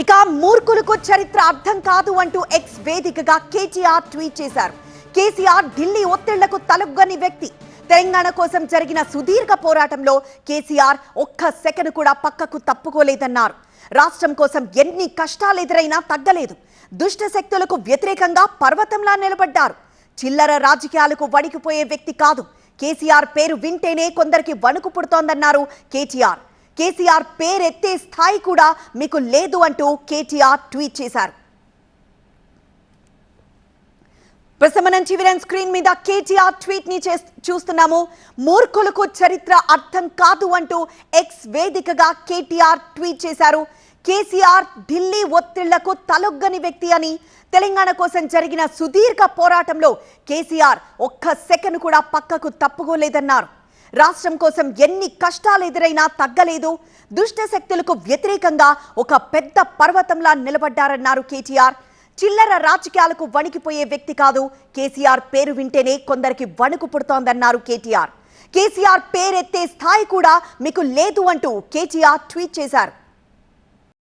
ఇక మూర్ఖులకు చరిత్ర అర్థం కాదు అంటూ ఎక్స్ వేదికగా కేటీఆర్ ట్వీట్ చేశారు. కేసీఆర్ ఢిల్లీ ఒత్తిళ్లకు తలొగ్గని వ్యక్తి. తెలంగాణ కోసం జరిగిన సుదీర్ఘ పోరాటంలో కేసీఆర్ ఒక్క సెకను కూడా పక్కకు తప్పుకోలేదన్నారు. రాష్ట్రం కోసం ఎన్ని కష్టాలు ఎదురైనా తగ్గలేదు. దుష్ట శక్తులకు వ్యతిరేకంగా పర్వతంలా నిలబడ్డారు. చిల్లర రాజకీయాలకు వణికిపోయే వ్యక్తి కాదు. కేసీఆర్ పేరు వింటేనే కొందరికి వణుకు పుడుతోందన్నారు కేటీఆర్. కేసీఆర్ పేరెత్తే స్థాయి కూడా మీకు లేదు అంటూ కేటీఆర్ ట్వీట్ చేశారు. ప్రసమనం చివరన్ స్క్రీన్ మీద కేటీఆర్ ట్వీట్ ని చూస్తున్నాము. మూర్ఖులకు చరిత్ర అర్థం కాదు అంటూ ఎక్స్ వేదికగా కేటీఆర్ ట్వీట్ చేశారు. కేసీఆర్ ఢిల్లీ ఒత్తిళ్లకు తలొగ్గని వ్యక్తి అని, తెలంగాణ కోసం జరిగిన సుదీర్ఘ పోరాటంలో కేసీఆర్ ఒక్క సెకను కూడా పక్కకు తప్పుకోలేదన్నారు. రాష్ట్రం కోసం ఎన్ని కష్టాలు ఎదురైనా తగ్గలేదు. దుష్ట శక్తులకు వ్యతిరేకంగా ఒక పెద్ద పర్వతంలా నిలబడ్డారన్నారు కేటీఆర్. చిల్లర రాజకీయాలకు వణికిపోయే వ్యక్తి కాదు. కేసీఆర్ పేరు వింటేనే కొందరికి వణుకు పుడుతోందన్నారు కేటీఆర్. కేసీఆర్ పేరెత్తే స్థాయి కూడా మీకు లేదు అంటూ కేటీఆర్ ట్వీట్ చేశారు.